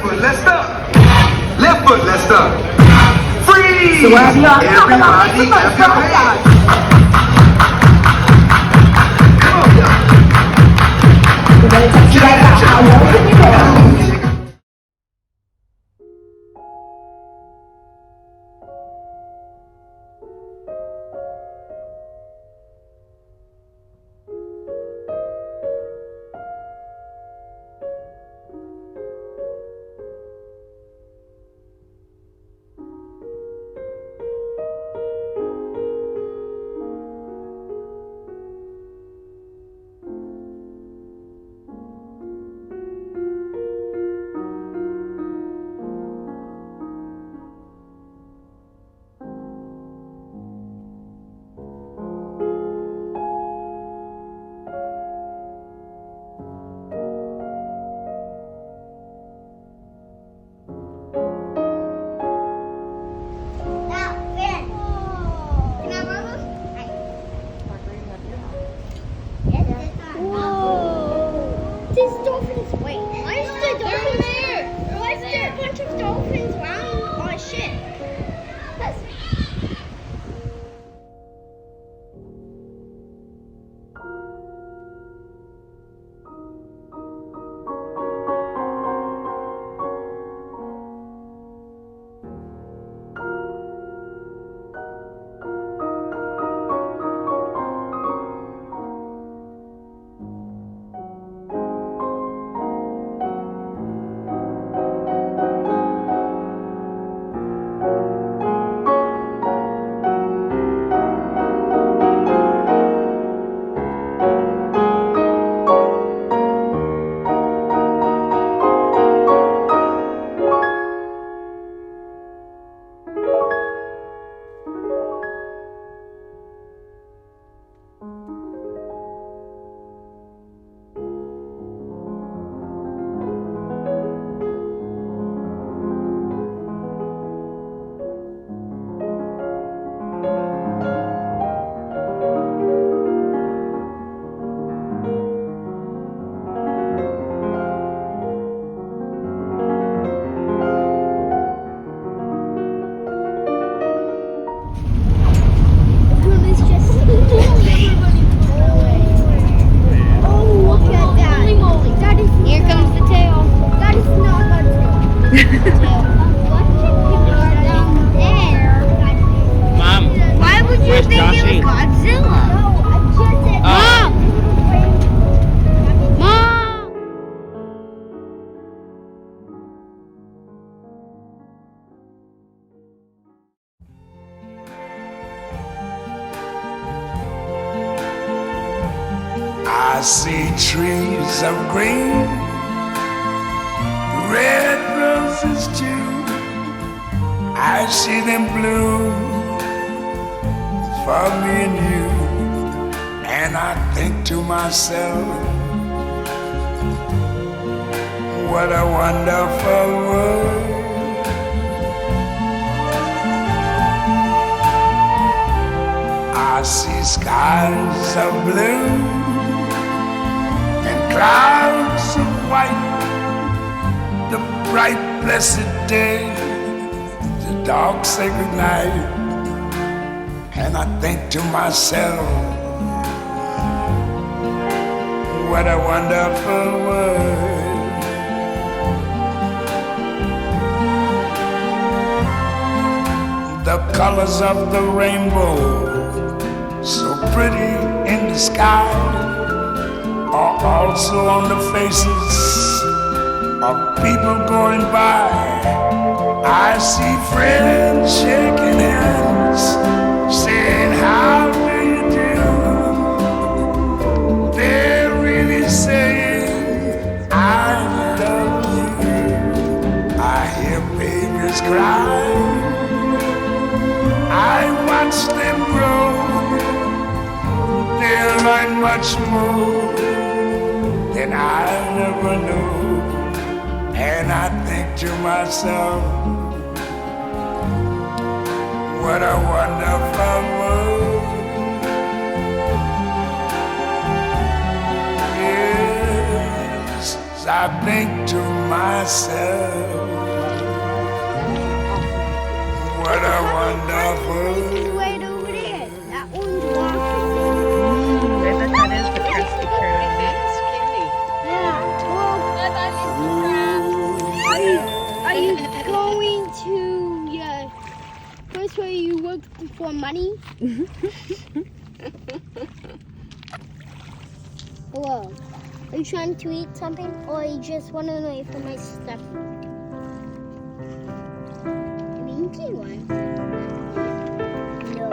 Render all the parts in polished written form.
foot, let's stop. Left foot, let's stop. Freeze! Everybody at your pace. Come on, y'all. We're going to test you guys out. How low can you go? These dolphins, wait, why is the dolphins there? Why is there a bunch of dolphins around on a ship? I see trees of green, red roses too. I see them bloom for me and you. And I think to myself, what a wonderful world. I see skies of blue and clouds of white, the bright blessed day, the dark sacred night. And I think to myself, what a wonderful world. The colors of the rainbow, so pretty in the sky, are also on the faces of people going by. I see friends shaking hands, saying, how do you do? They're really saying, I love you. I hear babies cry, I watch them grow. They'll learn much more than I never knew. And I think to myself, what a wonderful world. Yes, I think to myself, place where you work for money? Hello. Are you trying to eat something, or are you just running away from my stuff? I'm eating one. No.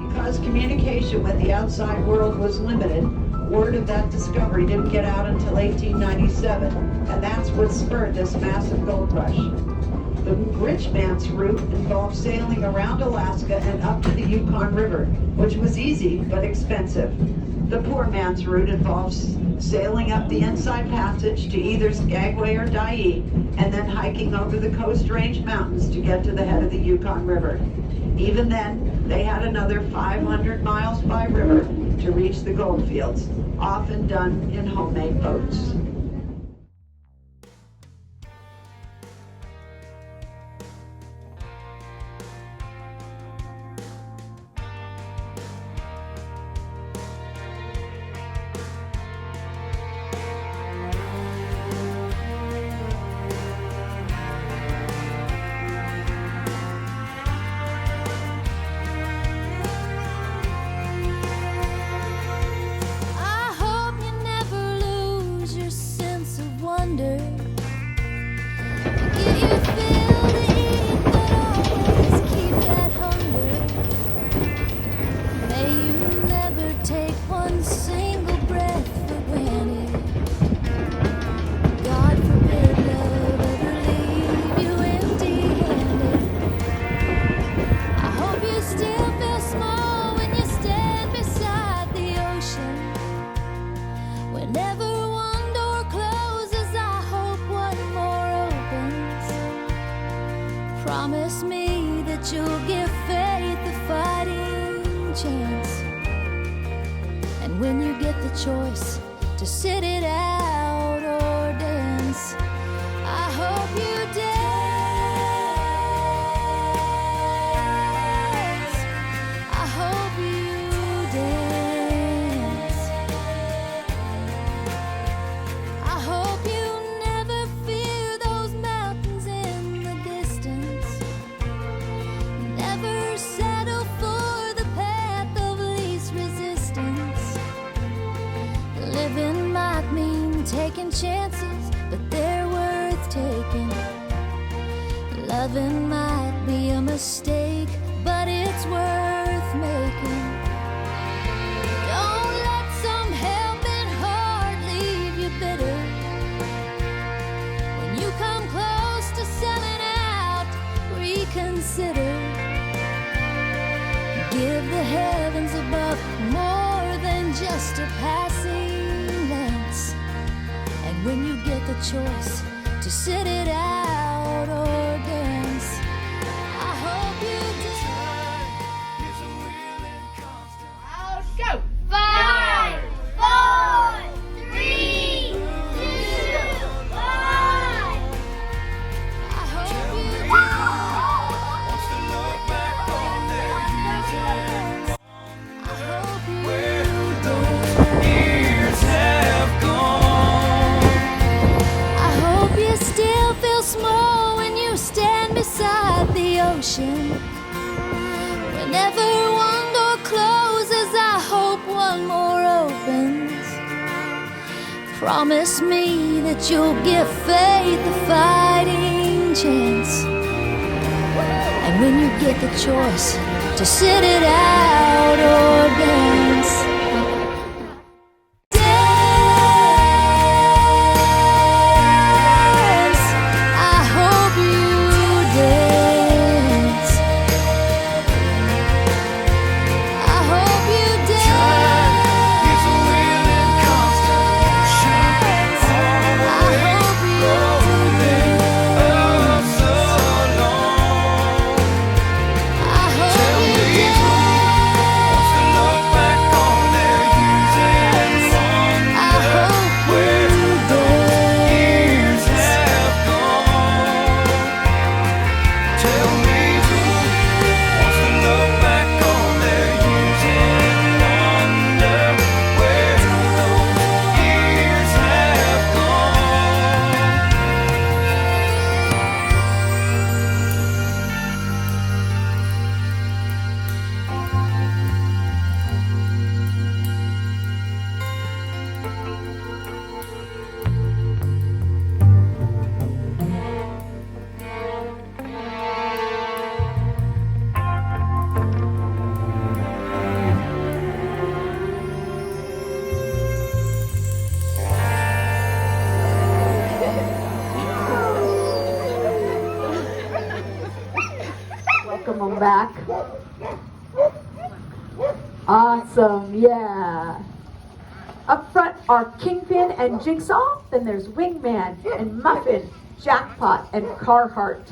Because communication with the outside world was limited, word of that discovery didn't get out until 1897, and that's what spurred this massive gold rush. The rich man's route involved sailing around Alaska and up to the Yukon River, which was easy but expensive. The poor man's route involves sailing up the Inside Passage to either Skagway or Dyea, and then hiking over the Coast Range Mountains to get to the head of the Yukon River. Even then, they had another 500 miles by river to reach the gold fields, often done in homemade boats. Promise me that you'll give faith a fighting chance. And when you get the choice to sit it out or dance, I hope you dance. I hope you dance. Heaven might be a mistake, but it's worth making. Don't let some helping heart leave you bitter. When you come close to selling out, reconsider. Give the heavens above more than just a passing glance. And when you get the choice to sit it out or dance, I hope you Go! 5, 4, 3, 2, 1. I hope you Wants to look back on their using. I hope you Where those years have gone. I hope you still feel small when you stand beside the ocean. Whenever one door closes, I hope one more opens. Promise me that you'll give faith a fighting chance. And when you get the choice to sit it out or dance, dance. I hope you dance. I hope you dance. Is a will and constitution. I hope you dance. So long. I hope you dance. To look back on their using. I hope Where you years dance. have gone. Tell me who wants to look back on their using. Wonder where those years have Welcome them back. Awesome, yeah. Up front are Kingpin and Jigsaw. Then there's Wingman and Muffin, Jackpot, and Carhartt.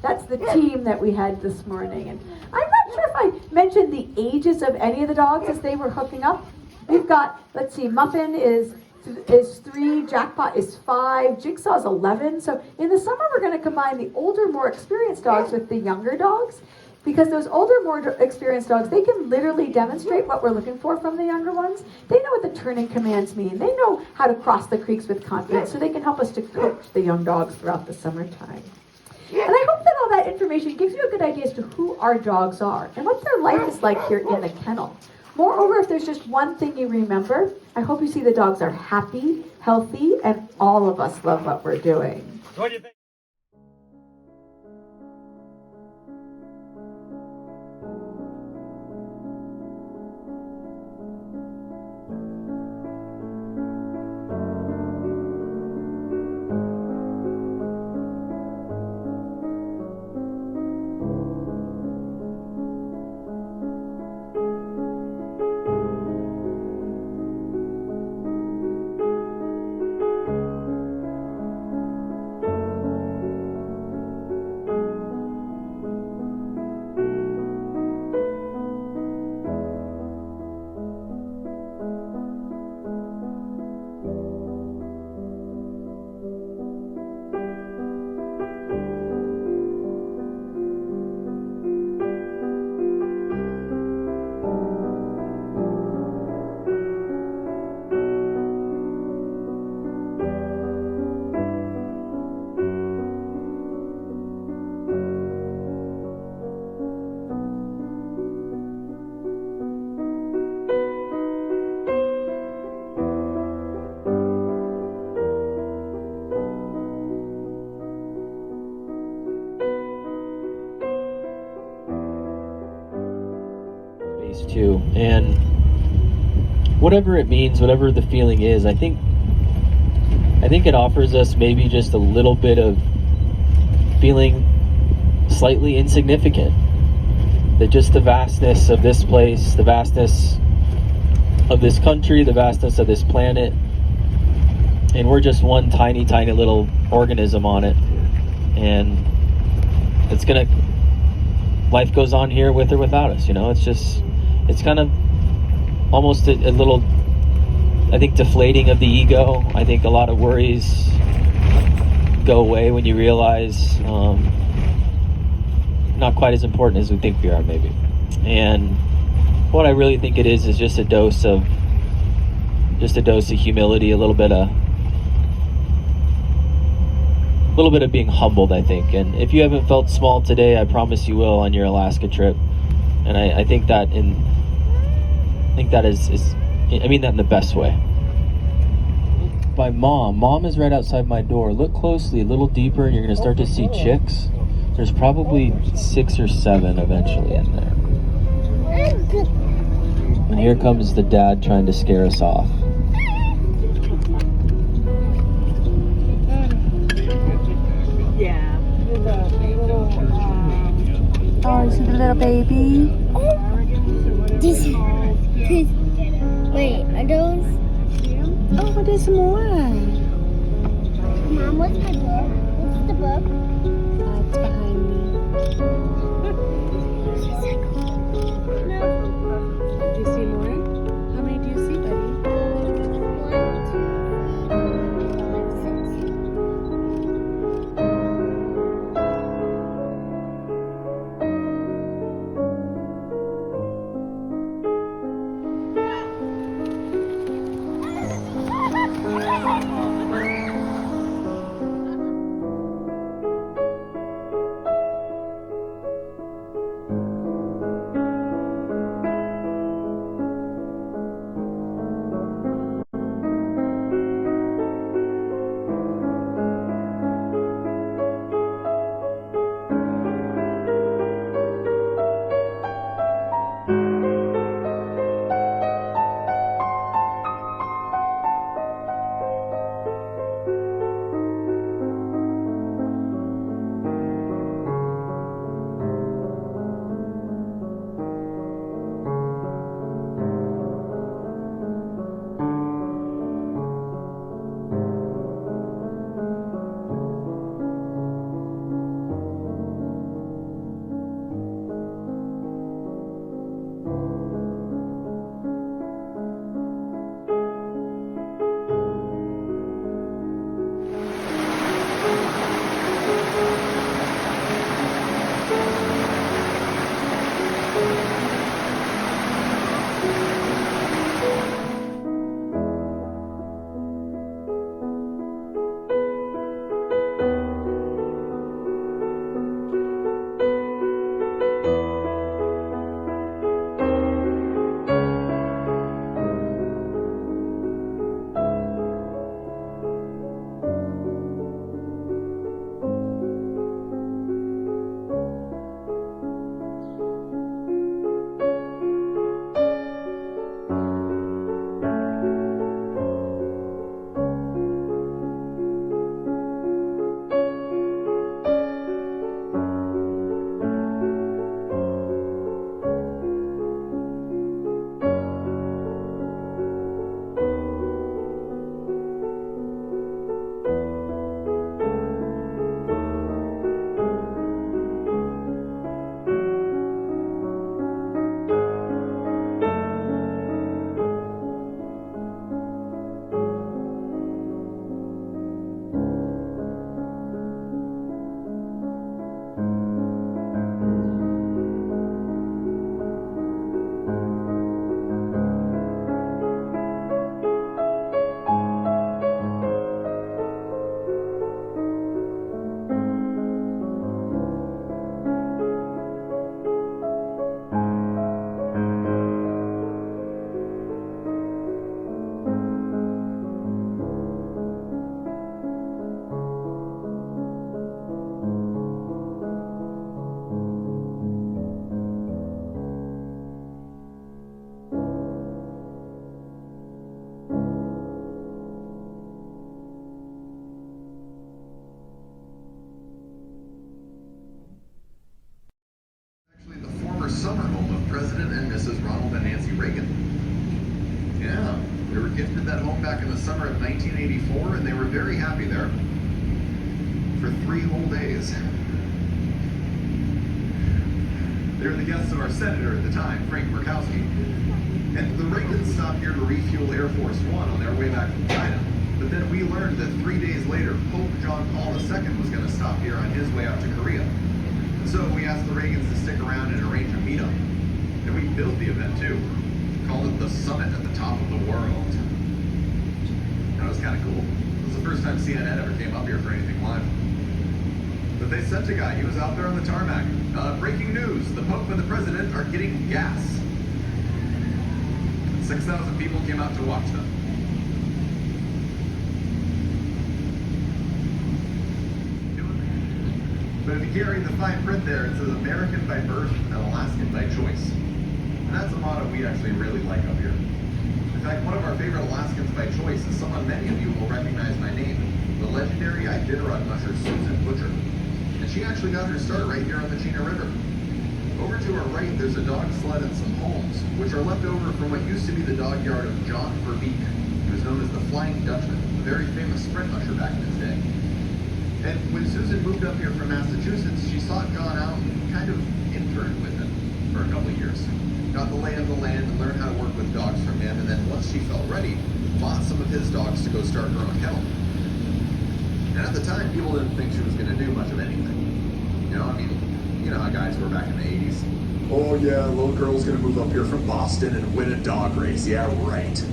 That's the team that we had this morning. And I'm not sure if I mentioned the ages of any of the dogs as they were hooking up. We've got, let's see, Muffin is 3, Jackpot is 5, Jigsaw is 11. So in the summer, we're going to combine the older, more experienced dogs with the younger dogs. Because those older, more experienced dogs, they can literally demonstrate what we're looking for from the younger ones. They know what the turning commands mean. They know how to cross the creeks with confidence, so they can help us to coach the young dogs throughout the summertime. And I hope that all that information gives you a good idea as to who our dogs are and what their life is like here in the kennel. Moreover, if there's just one thing you remember, I hope you see the dogs are happy, healthy, and all of us love what we're doing. What do you think? place too. And whatever it means, whatever the feeling is, I think it offers us maybe just a little bit of feeling slightly insignificant. That just the vastness of this place, the vastness of this country, the vastness of this planet, and we're just one tiny, tiny little organism on it. And life goes on here with or without us, you know. It's kind of almost a little, I think, deflating of the ego. I think a lot of worries go away when you realize not quite as important as we think we are, maybe. And what I really think it is just a dose of humility, a little bit of being humbled, I think. And if you haven't felt small today, I promise you will on your Alaska trip. And I think that I mean that in the best way. My mom is right outside my door. Look closely, a little deeper, and you're gonna start to see chicks. There's probably 6 or 7 eventually in there. And here comes the dad trying to scare us off. Yeah. Oh, you see the little baby? Wait, are those? Oh, there's more. Mom, what's my book? What's the book? It's behind me. Do you see more? How many do you see, buddy? 1, 2, 3, 4, 5, 6. Mrs. Ronald and Nancy Reagan. Yeah, they were gifted that home back in the summer of 1984, and they were very happy there for 3 whole days. They were the guests of our senator at the time, Frank Murkowski. And the Reagans stopped here to refuel Air Force One on their way back from China. But then we learned that 3 days later, Pope John Paul II was going to stop here on his way out to Korea. And so we asked the Reagans to stick around and arrange a meetup. And we built the event too. Called it the Summit at the Top of the World. That was kind of cool. It was the first time CNN ever came up here for anything live. But they sent a guy. He was out there on the tarmac. Breaking news. The Pope and the President are getting gas. 6,000 people came out to watch them. But if you carry the fine print there, it says American by birth and Alaskan by choice. And that's a motto we actually really like up here. In fact, one of our favorite Alaskans by choice is someone many of you will recognize by name, the legendary Iditarod musher Susan Butcher. And she actually got her start right here on the Juneau River. Over to her right, there's a dog sled and some homes, which are left over from what used to be the dog yard of John Verbeek, who was known as the Flying Dutchman, a very famous sprint musher back in his day. And when Susan moved up here from Massachusetts, she sought John out and kind of interned with him for a couple of years. Got the lay of the land and learned how to work with dogs from him, and then once she felt ready, bought some of his dogs to go start her own kennel. And at the time, people didn't think she was going to do much of anything. You know, I mean, you know how guys were back in the 80s. Oh yeah, little girl's going to move up here from Boston and win a dog race. Yeah, right.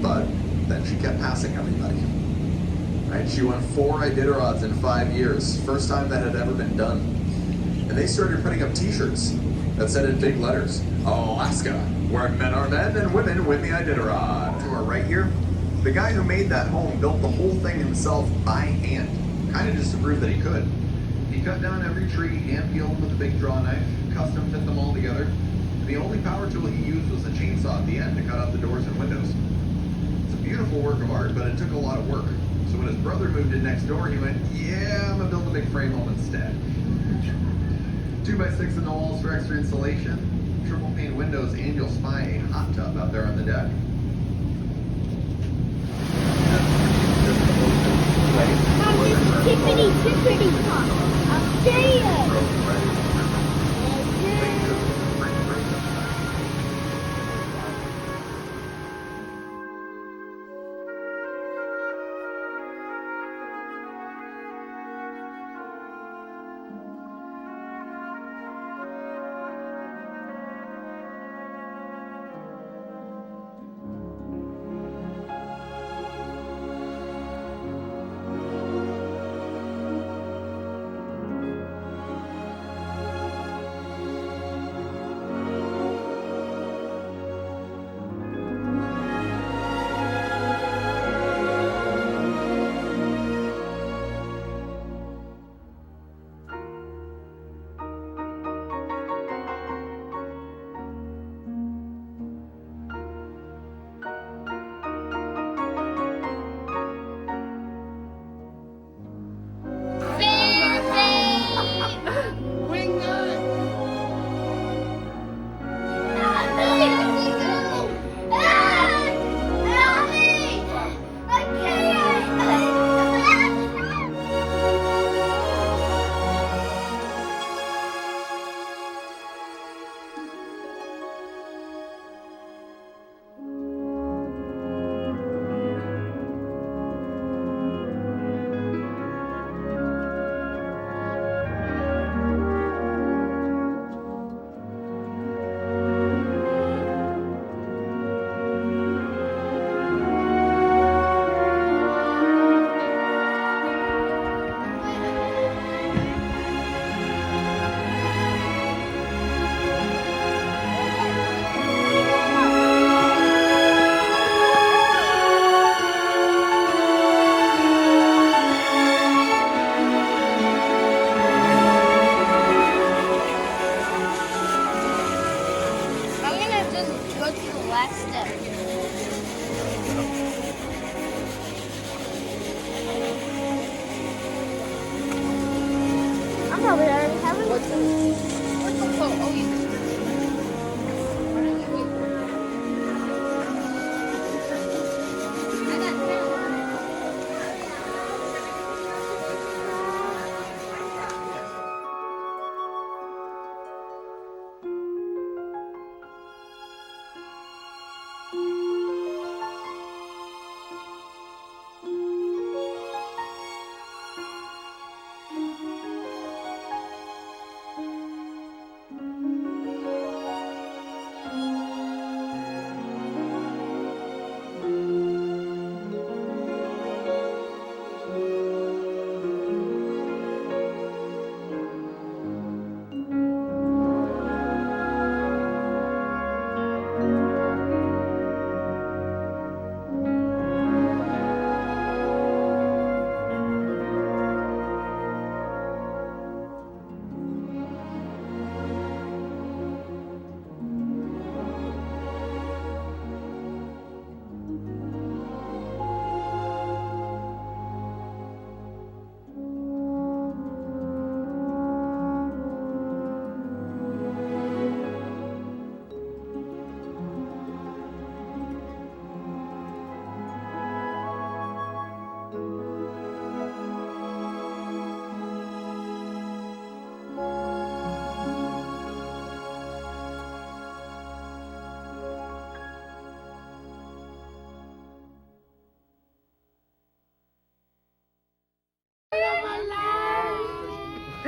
But then she kept passing everybody. Right? She won 4 Iditarods in 5 years. First time that had ever been done. And they started putting up t-shirts that said in big letters, Alaska, where men are men and women win the Iditarod. To our right here, the guy who made that home built the whole thing himself by hand, kind of just to prove that he could. He cut down every tree, hand peeled them with a big draw knife, custom fit them all together. And the only power tool he used was a chainsaw at the end to cut out the doors and windows. It's a beautiful work of art, but it took a lot of work. So when his brother moved in next door, he went, yeah, I'm gonna build a big frame home instead. 2x6 in the walls for extra insulation, triple pane windows, and you'll spy a hot tub out there on the deck. Mommy, tippity top. I'm serious.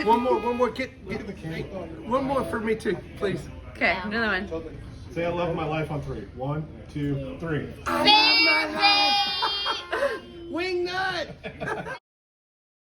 One more. Get the cake. One more for me too, please. Okay, another one. Say I love my life on 3. 1, 2, 3. I love my life. Wing nut.